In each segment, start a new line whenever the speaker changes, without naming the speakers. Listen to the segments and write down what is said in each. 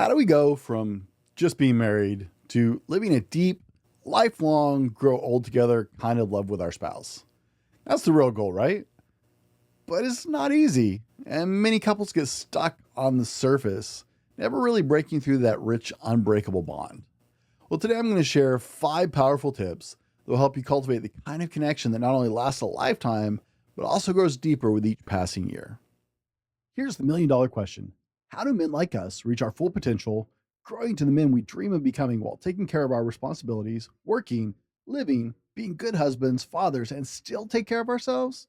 How do we go from just being married to living a deep, lifelong, grow old together kind of love with our spouse? That's the real goal, right? But it's not easy, and many couples get stuck on the surface, never really breaking through that rich, unbreakable bond. Well, today I'm going to share 5 powerful tips that will help you cultivate the kind of connection that not only lasts a lifetime, but also grows deeper with each passing year. Here's the $1,000,000 question. How do men like us reach our full potential, growing to the men we dream of becoming while taking care of our responsibilities, working, living, being good husbands, fathers, and still take care of ourselves?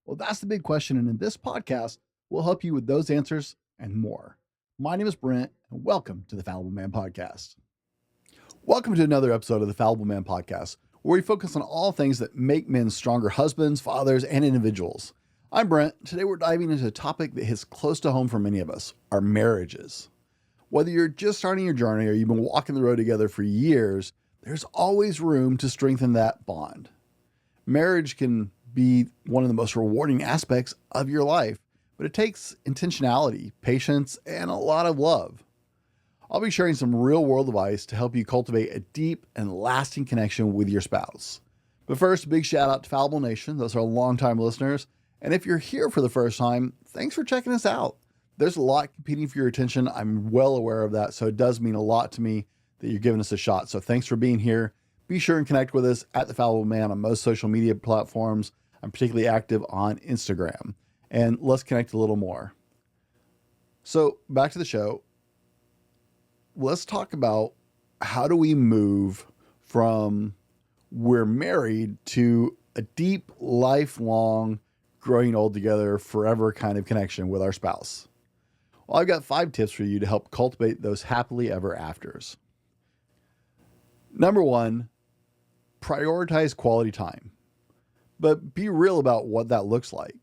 Well, that's the big question, and in this podcast, we'll help you with those answers and more. My name is Brent, and welcome to the Fallible Man podcast. Welcome to another episode of the Fallible Man podcast, where we focus on all things that make men stronger husbands, fathers, and individuals. I'm Brent. Today we're diving into a topic that hits close to home for many of us, our marriages. Whether you're just starting your journey or you've been walking the road together for years, there's always room to strengthen that bond. Marriage can be one of the most rewarding aspects of your life, but it takes intentionality, patience, and a lot of love. I'll be sharing some real-world advice to help you cultivate a deep and lasting connection with your spouse. But first, a big shout out to Fallible Nation. Those are longtime listeners. And if you're here for the first time, thanks for checking us out. There's a lot competing for your attention. I'm well aware of that. So it does mean a lot to me that you're giving us a shot. So thanks for being here. Be sure and connect with us at the Fallible Man on most social media platforms. I'm particularly active on Instagram. And let's connect a little more. So back to the show. Let's talk about how do we move from we're married to a deep, lifelong, growing old together forever kind of connection with our spouse. Well, I've got 5 tips for you to help cultivate those happily ever afters. Number 1, prioritize quality time, but be real about what that looks like.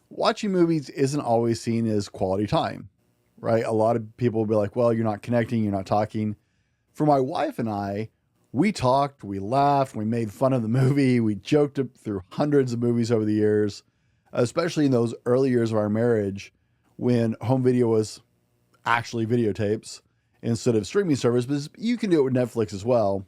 Watching movies isn't always seen as quality time, right? A lot of people will be like, well, you're not connecting, you're not talking. For my wife and I, we talked, we laughed, we made fun of the movie, we joked through hundreds of movies over the years. Especially in those early years of our marriage when home video was actually videotapes instead of streaming services. You can do it with Netflix as well.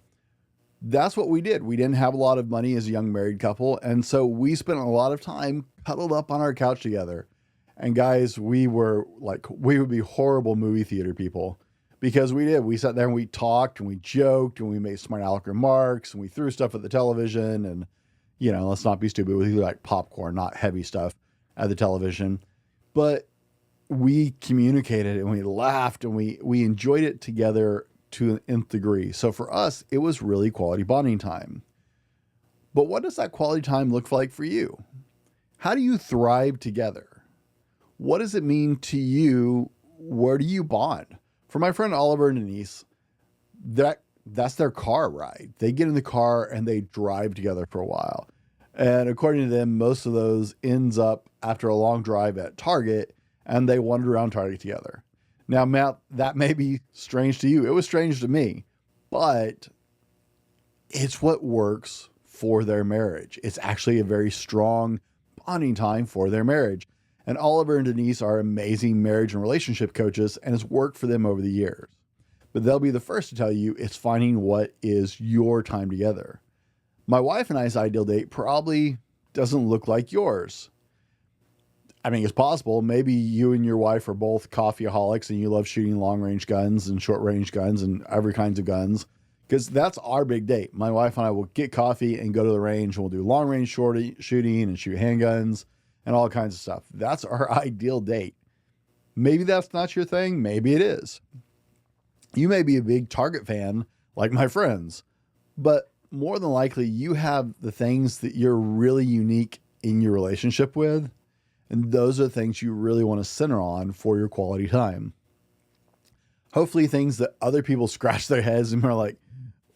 That's what we did. We didn't have a lot of money as a young married couple. And so we spent a lot of time cuddled up on our couch together. And guys, we would be horrible movie theater people because we did. We sat there and we talked and we joked and we made smart aleck remarks and we threw stuff at the television and let's not be stupid. We like popcorn, not heavy stuff at the television. But we communicated and we laughed and we enjoyed it together to an nth degree. So for us, it was really quality bonding time. But what does that quality time look like for you? How do you thrive together? What does it mean to you? Where do you bond? For my friend Oliver and Denise, that's their car ride. They get in the car and they drive together for a while. And according to them, most of those ends up after a long drive at Target and they wander around Target together. Now, Matt, that may be strange to you. It was strange to me, but it's what works for their marriage. It's actually a very strong bonding time for their marriage. And Oliver and Denise are amazing marriage and relationship coaches and it's worked for them over the years. But they'll be the first to tell you it's finding what is your time together. My wife and I's ideal date probably doesn't look like yours. I mean, it's possible. Maybe you and your wife are both coffeeaholics and you love shooting long-range guns and short-range guns and every kinds of guns, because that's our big date. My wife and I will get coffee and go to the range and we'll do long-range shooting and shoot handguns and all kinds of stuff. That's our ideal date. Maybe that's not your thing. Maybe it is. You may be a big Target fan like my friends, but more than likely you have the things that you're really unique in your relationship with. And those are things you really want to center on for your quality time. Hopefully things that other people scratch their heads and are like,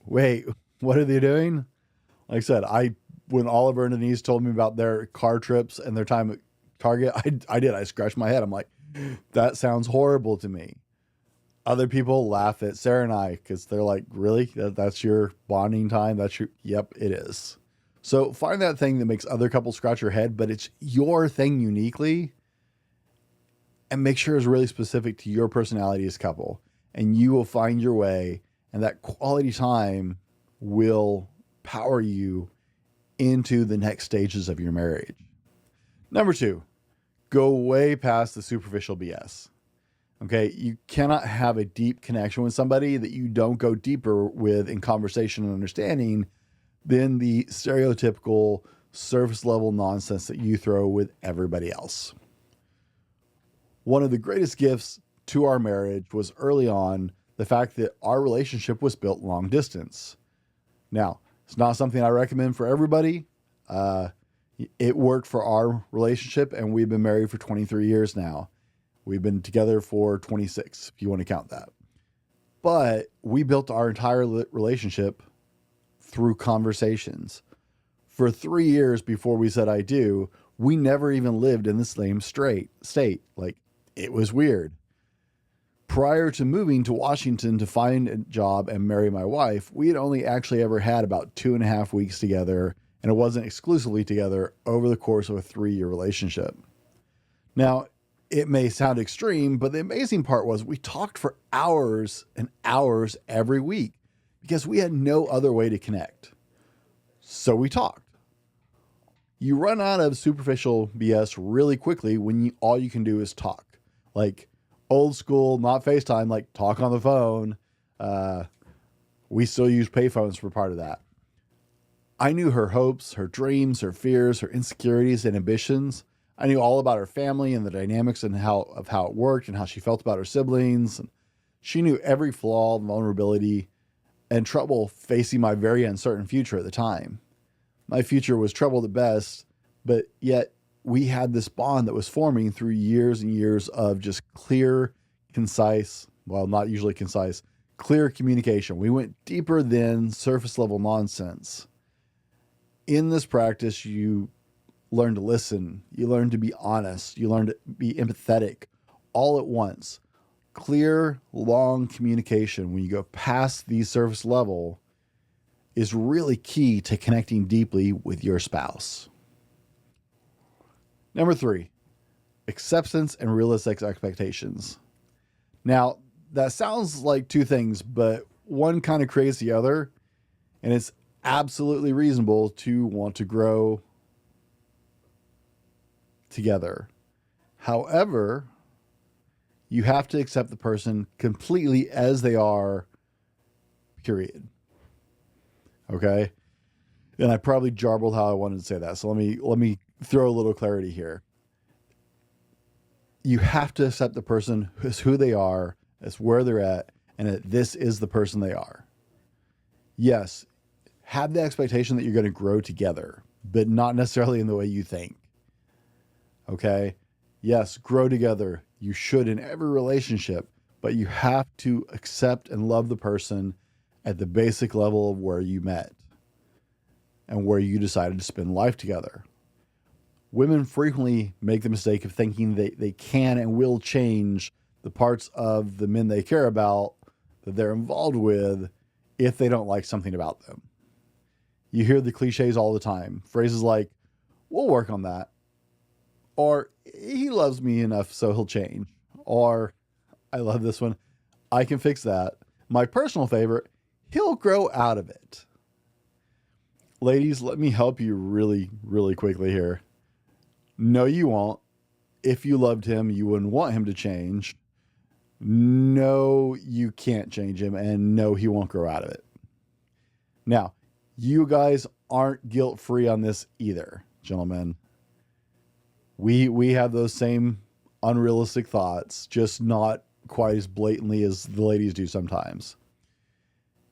wait, what are they doing? Like I said, when Oliver and Denise told me about their car trips and their time at Target, I scratched my head. I'm like, that sounds horrible to me. Other people laugh at Sarah and I because they're like, really? That's your bonding time? Yep, it is. So find that thing that makes other couples scratch your head, but it's your thing uniquely, and make sure it's really specific to your personality as a couple. and you will find your way, and that quality time will power you into the next stages of your marriage. Number 2, go way past the superficial BS. Okay, you cannot have a deep connection with somebody that you don't go deeper with in conversation and understanding than the stereotypical surface level nonsense that you throw with everybody else. One of the greatest gifts to our marriage was early on the fact that our relationship was built long distance. Now, it's not something I recommend for everybody. It worked for our relationship, and we've been married for 23 years now. We've been together for 26, if you want to count that. But we built our entire relationship through conversations. For 3 years before we said I do, we never even lived in the same state. Like, it was weird. Prior to moving to Washington to find a job and marry my wife, we had only actually ever had about 2.5 weeks together, and it wasn't exclusively together over the course of a 3-year relationship. Now, it may sound extreme, but the amazing part was we talked for hours and hours every week because we had no other way to connect. So we talked. You run out of superficial BS really quickly when all you can do is talk. Like old school, not FaceTime, like talk on the phone. We still use payphones for part of that. I knew her hopes, her dreams, her fears, her insecurities and ambitions. I knew all about her family and the dynamics and how it worked and how she felt about her siblings. And she knew every flaw, vulnerability, and trouble facing my very uncertain future at the time. My future was troubled at best, but yet we had this bond that was forming through years and years of just clear, concise, well, not usually concise, clear communication. We went deeper than surface level nonsense. In this practice, you learn to listen, you learn to be honest, you learn to be empathetic all at once. Clear, long communication when you go past the surface level is really key to connecting deeply with your spouse. Number 3, acceptance and realistic expectations. Now, that sounds like two things, but one kind of creates the other, and it's absolutely reasonable to want to grow together. However, you have to accept the person completely as they are, period. Okay? And I probably jarbled how I wanted to say that. So let me throw a little clarity here. You have to accept the person as who they are, as where they're at, and that this is the person they are. Yes, have the expectation that you're going to grow together, but not necessarily in the way you think. Okay? Yes, grow together. You should in every relationship, but you have to accept and love the person at the basic level of where you met and where you decided to spend life together. Women frequently make the mistake of thinking they can and will change the parts of the men they care about that they're involved with if they don't like something about them. You hear the cliches all the time. Phrases like, we'll work on that. Or, he loves me enough so he'll change. Or, I love this one, I can fix that. My personal favorite, he'll grow out of it. Ladies, let me help you really, really quickly here. No, you won't. If you loved him, you wouldn't want him to change. No, you can't change him. And no, he won't grow out of it. Now, you guys aren't guilt-free on this either, gentlemen. We have those same unrealistic thoughts, just not quite as blatantly as the ladies do sometimes.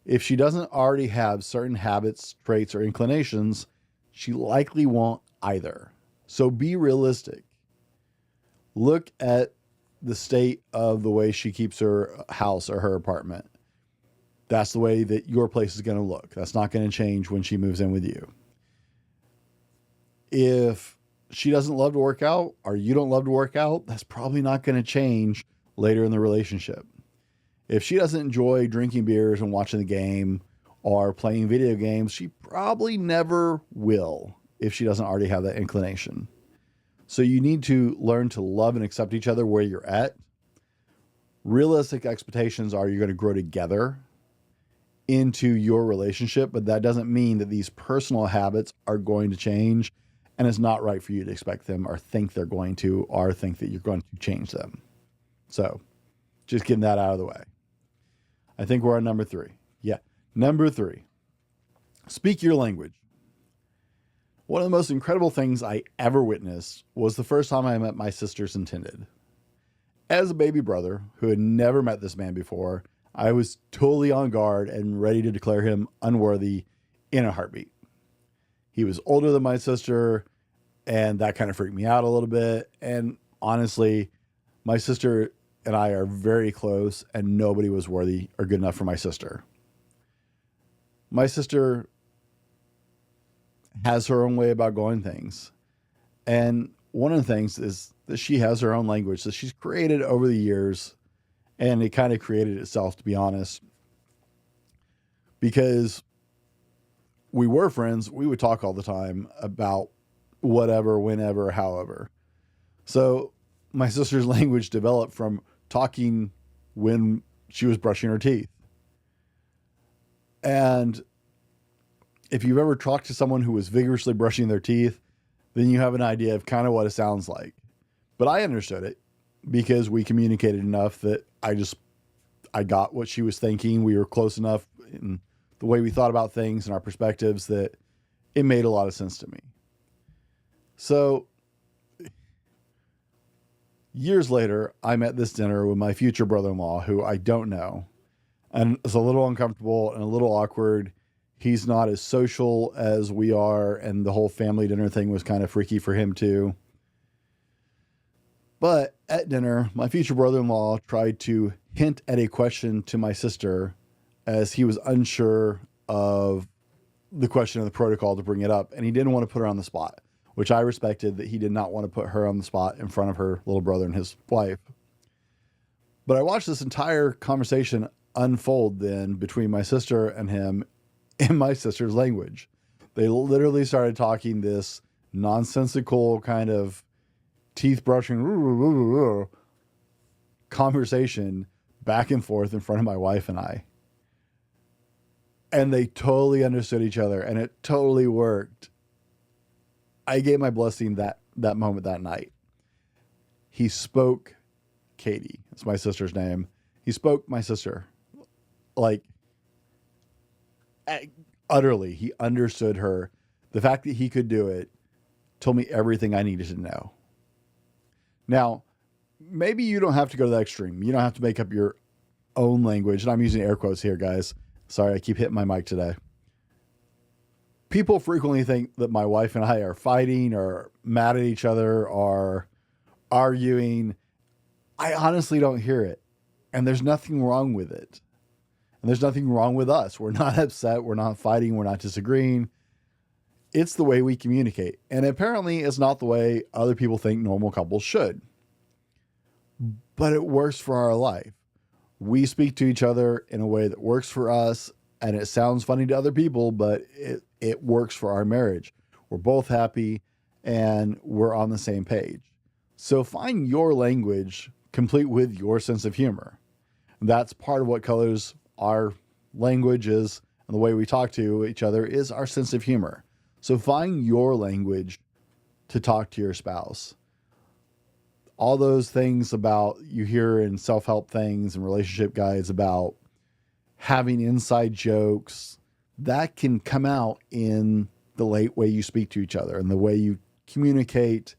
If she doesn't already have certain habits, traits, or inclinations, she likely won't either. So be realistic. Look at the state of the way she keeps her house or her apartment. That's the way that your place is going to look. That's not going to change when she moves in with you. If she doesn't love to work out or you don't love to work out, that's probably not going to change later in the relationship. If she doesn't enjoy drinking beers and watching the game or playing video games, she probably never will if she doesn't already have that inclination. So you need to learn to love and accept each other where you're at. Realistic expectations are you're going to grow together into your relationship, but that doesn't mean that these personal habits are going to change, and it's not right for you to expect them or think they're going to, or think that you're going to change them. So just getting that out of the way. I think we're on number 3. Yeah. Number 3, speak your language. One of the most incredible things I ever witnessed was the first time I met my sister's intended. As a baby brother who had never met this man before, I was totally on guard and ready to declare him unworthy in a heartbeat. He was older than my sister, and that kind of freaked me out a little bit. And honestly, my sister and I are very close, and nobody was worthy or good enough for my sister. My sister has her own way about going things. And one of the things is that she has her own language that she's created over the years, and it kind of created itself, to be honest. Because we were friends, we would talk all the time about whatever, whenever, however. So my sister's language developed from talking when she was brushing her teeth. And if you've ever talked to someone who was vigorously brushing their teeth, then you have an idea of kind of what it sounds like. But I understood it because we communicated enough that I got what she was thinking. We were close enough in the way we thought about things and our perspectives that it made a lot of sense to me. So years later, I'm at this dinner with my future brother-in-law, who I don't know. And it's a little uncomfortable and a little awkward. He's not as social as we are, and the whole family dinner thing was kind of freaky for him too. But at dinner, my future brother-in-law tried to hint at a question to my sister as he was unsure of the question of the protocol to bring it up, and he didn't want to put her on the spot, which I respected, that he did not want to put her on the spot in front of her little brother and his wife. But I watched this entire conversation unfold then between my sister and him in my sister's language. They literally started talking this nonsensical kind of teeth brushing conversation back and forth in front of my wife and I. And they totally understood each other, and it totally worked. I gave my blessing that moment, that night. He spoke Katie. That's my sister's name. He spoke my sister. Like, utterly. He understood her. The fact that he could do it told me everything I needed to know. Now, maybe you don't have to go to that extreme. You don't have to make up your own language. And I'm using air quotes here, guys. Sorry, I keep hitting my mic today. People frequently think that my wife and I are fighting or mad at each other or arguing. I honestly don't hear it. And there's nothing wrong with it. And there's nothing wrong with us. We're not upset. We're not fighting. We're not disagreeing. It's the way we communicate. And apparently it's not the way other people think normal couples should. But it works for our life. We speak to each other in a way that works for us, and it sounds funny to other people, but it works for our marriage. We're both happy and we're on the same page. So find your language complete with your sense of humor. That's part of what colors our languages, and the way we talk to each other is our sense of humor. So find your language to talk to your spouse. All those things about you hear in self-help things and relationship guides about having inside jokes, that can come out in the way you speak to each other and the way you communicate.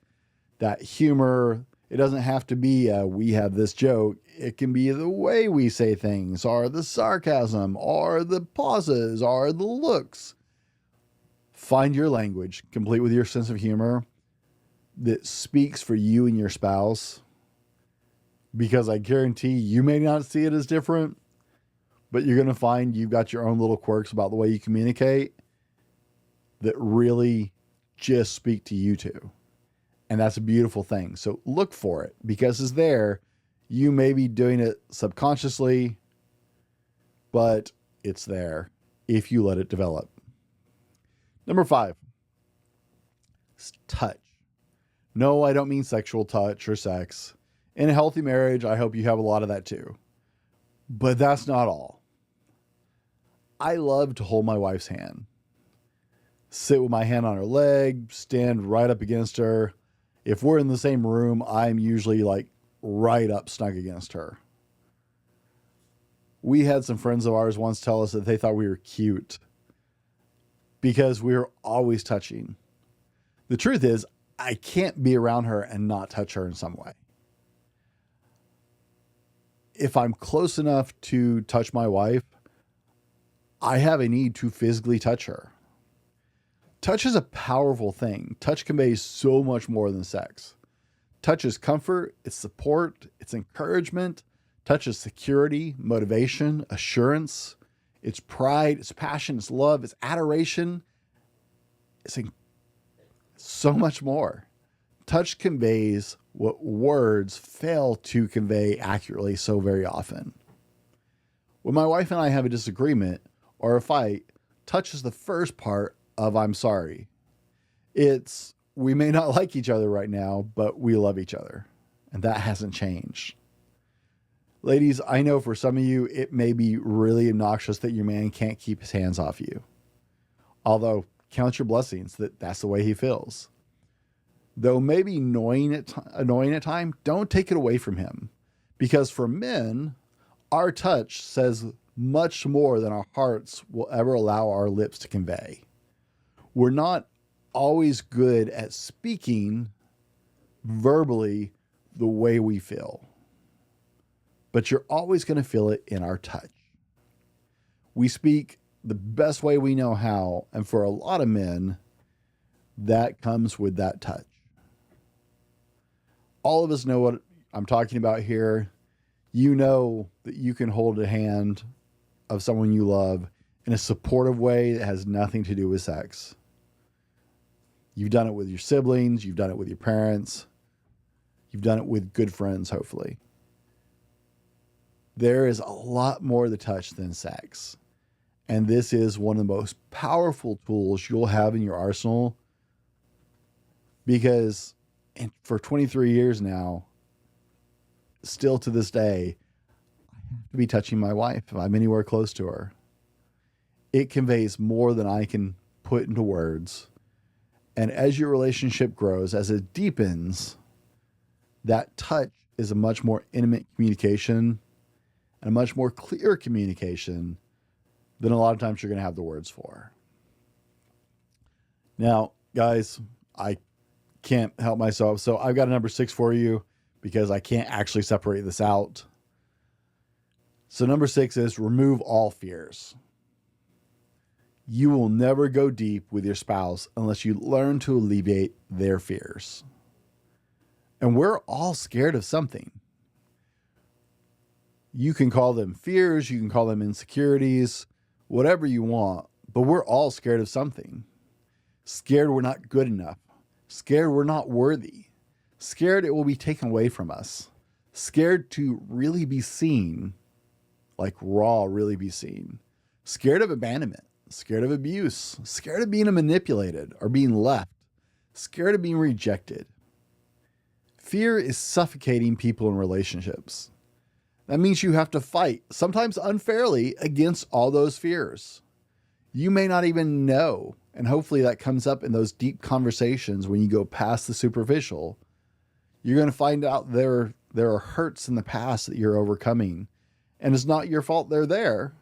That humor, it doesn't have to be we have this joke. It can be the way we say things, or the sarcasm, or the pauses, or the looks. Find your language complete with your sense of humor that speaks for you and your spouse, because I guarantee you may not see it as different, but you're going to find you've got your own little quirks about the way you communicate that really just speak to you two. And that's a beautiful thing. So look for it, because it's there. You may be doing it subconsciously, but it's there if you let it develop. Number 5, touch. No, I don't mean sexual touch or sex. In a healthy marriage, I hope you have a lot of that too. But that's not all. I love to hold my wife's hand, sit with my hand on her leg, stand right up against her. If we're in the same room, I'm usually like right up snug against her. We had some friends of ours once tell us that they thought we were cute because we were always touching. The truth is, I can't be around her and not touch her in some way. If I'm close enough to touch my wife, I have a need to physically touch her. Touch is a powerful thing. Touch conveys so much more than sex. Touch is comfort, it's support, it's encouragement. Touch is security, motivation, assurance. It's pride, it's passion, it's love, it's adoration. It's so much more. Touch conveys what words fail to convey accurately so very often. When my wife and I have a disagreement or a fight, touch is the first part of I'm sorry. It's we may not like each other right now, but we love each other. And that hasn't changed. Ladies, I know for some of you, it may be really obnoxious that your man can't keep his hands off you. Although, count your blessings that that's the way he feels. Though maybe annoying at time, don't take it away from him. Because for men, our touch says much more than our hearts will ever allow our lips to convey. We're not always good at speaking verbally the way we feel. But you're always going to feel it in our touch. We speak the best way we know how, and for a lot of men, that comes with that touch. All of us know what I'm talking about here. You know that you can hold a hand of someone you love in a supportive way that has nothing to do with sex. You've done it with your siblings. You've done it with your parents. You've done it with good friends, hopefully. There is a lot more to touch than sex. And this is one of the most powerful tools you'll have in your arsenal because for 23 years now, still to this day, I have to be touching my wife if I'm anywhere close to her. It conveys more than I can put into words. And as your relationship grows, as it deepens, that touch is a much more intimate communication and a much more clear communication than a lot of times you're going to have the words for. Now, guys, I can't help myself. So I've got a number 6 for you because I can't actually separate this out. So number 6 is remove all fears. You will never go deep with your spouse unless you learn to alleviate their fears. And we're all scared of something. You can call them fears, you can call them insecurities, whatever you want, but we're all scared of something. Scared we're not good enough. Scared we're not worthy. Scared it will be taken away from us. Scared to really be seen, like raw, really be seen. Scared of abandonment. Scared of abuse. Scared of being manipulated or being left. Scared of being rejected. Fear is suffocating people in relationships. That means you have to fight, sometimes unfairly, against all those fears. You may not even know, and hopefully that comes up in those deep conversations when you go past the superficial. You're going to find out there are hurts in the past that you're overcoming, and it's not your fault they're there,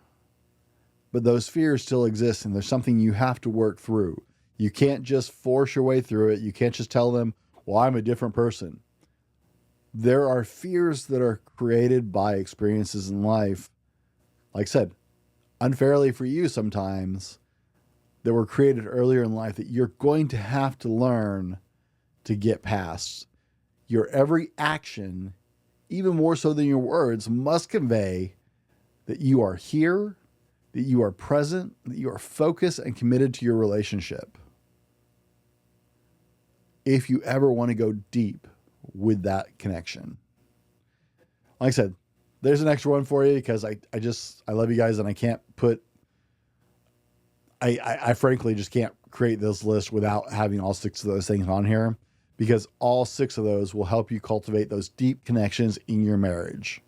but those fears still exist, and there's something you have to work through. You can't just force your way through it. You can't just tell them, well, I'm a different person. There are fears that are created by experiences in life, like I said, unfairly for you sometimes, that were created earlier in life that you're going to have to learn to get past. Your every action, even more so than your words, must convey that you are here, that you are present, that you are focused and committed to your relationship. If you ever want to go deep with that connection. Like I said, there's an extra one for you because I love you guys and I can't put, I frankly just can't create this list without having all 6 of those things on here. because all 6 of those will help you cultivate those deep connections in your marriage.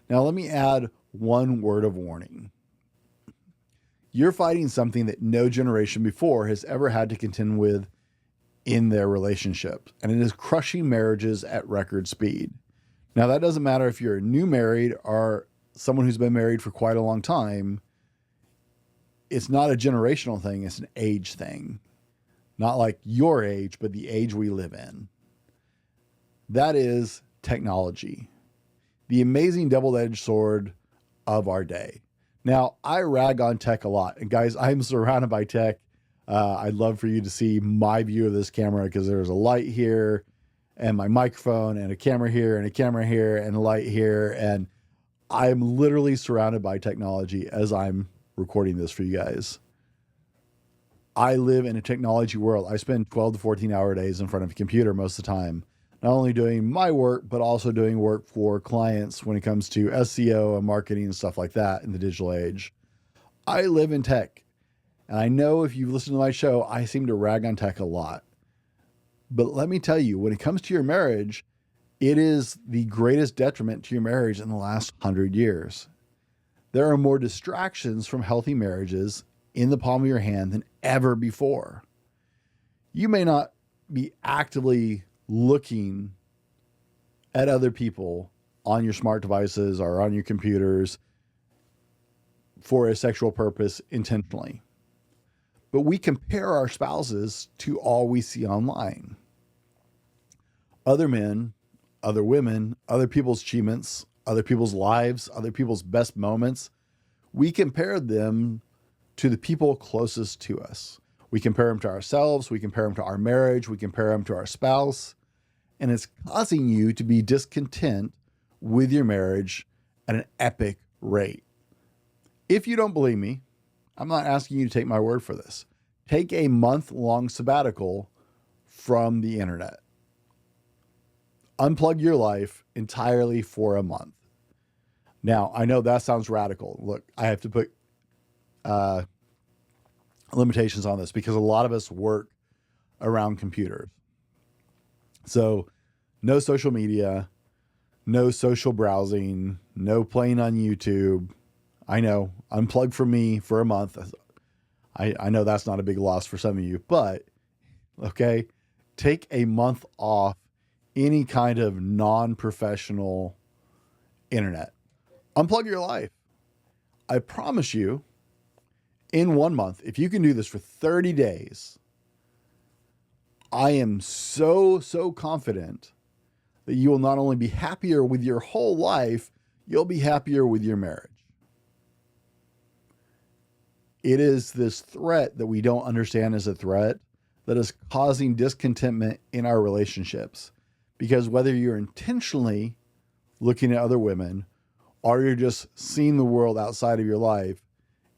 Now, let me add one word of warning. You're fighting something that no generation before has ever had to contend with in their relationship, and it is crushing marriages at record speed. Now, that doesn't matter if you're new married or someone who's been married for quite a long time. It's not a generational thing, it's an age thing. Not like your age, but the age we live in. That is technology, the amazing double-edged sword of our day. Now, I rag on tech a lot, and guys, I'm surrounded by tech. I'd love for you to see my view of this camera, because there's a light here and my microphone and a camera here and a camera here and a light here. And I'm literally surrounded by technology as I'm recording this for you guys. I live in a technology world. I spend 12 to 14 hour days in front of a computer most of the time, not only doing my work, but also doing work for clients when it comes to SEO and marketing and stuff like that in the digital age. I live in tech. And I know if you've listened to my show, I seem to rag on tech a lot. But let me tell you, when it comes to your marriage, it is the greatest detriment to your marriage in the last 100 years. There are more distractions from healthy marriages in the palm of your hand than ever before. You may not be actively looking at other people on your smart devices or on your computers for a sexual purpose intentionally. But we compare our spouses to all we see online. Other men, other women, other people's achievements, other people's lives, other people's best moments. We compare them to the people closest to us. We compare them to ourselves. We compare them to our marriage. We compare them to our spouse. And it's causing you to be discontent with your marriage at an epic rate. If you don't believe me, I'm not asking you to take my word for this. Take a month-long sabbatical from the internet. Unplug your life entirely for a month. Now, I know that sounds radical. Look, I have to put limitations on this because a lot of us work around computers. So no social media, no social browsing, no playing on YouTube. I know, unplug for me for a month. I know that's not a big loss for some of you, but okay, take a month off any kind of non-professional internet. Unplug your life. I promise you, in 1 month, if you can do this for 30 days, I am so confident that you will not only be happier with your whole life, you'll be happier with your marriage. It is this threat that we don't understand as a threat that is causing discontentment in our relationships. Because whether you're intentionally looking at other women or you're just seeing the world outside of your life,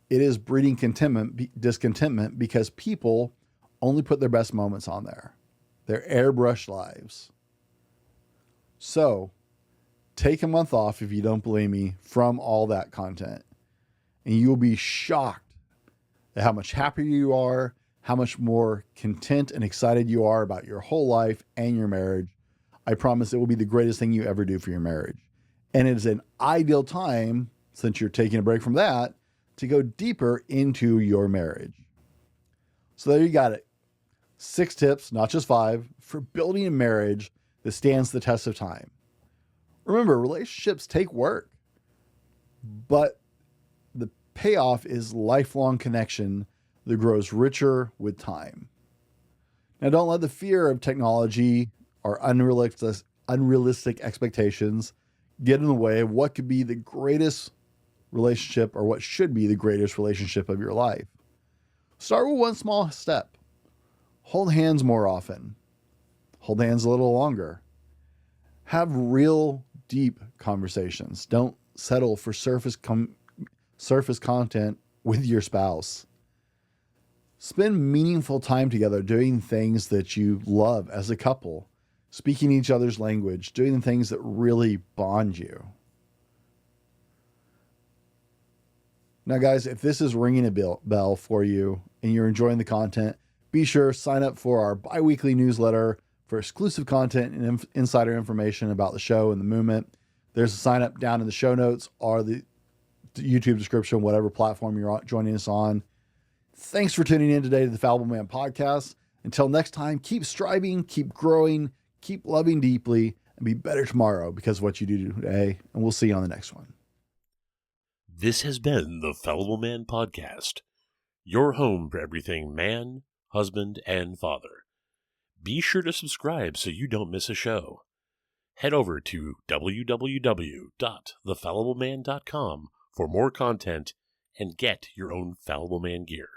it is breeding discontentment because people only put their best moments on there, their airbrushed lives. So take a month off, if you don't believe me, from all that content, and you will be shocked at how much happier you are, how much more content and excited you are about your whole life and your marriage. I promise it will be the greatest thing you ever do for your marriage. And it is an ideal time, since you're taking a break from that, to go deeper into your marriage. So there you got it. 6 tips, not just 5, for building a marriage that stands the test of time. Remember, relationships take work, but the payoff is lifelong connection that grows richer with time. Now, don't let the fear of technology or unrealistic expectations get in the way of what could be the greatest relationship, or what should be the greatest relationship of your life. Start with one small step. Hold hands more often. Hold hands a little longer. Have real, deep conversations. Don't settle for surface content with your spouse. Spend meaningful time together doing things that you love as a couple, speaking each other's language, doing the things that really bond you. Now, guys, if this is ringing a bell for you and you're enjoying the content, be sure to sign up for our bi-weekly newsletter for exclusive content and insider information about the show and the movement. There's a sign up down in the show notes or the YouTube description, whatever platform you're joining us on. Thanks for tuning in today to the Fallible Man podcast. Until next time, keep striving, keep growing, keep loving deeply, and be better tomorrow because of what you do today. And we'll see you on the next one.
This has been the Fallible Man podcast, your home for everything man, husband, and father. Be sure to subscribe so you don't miss a show. Head over to www.thefallibleman.com for more content and get your own Fallible Man gear.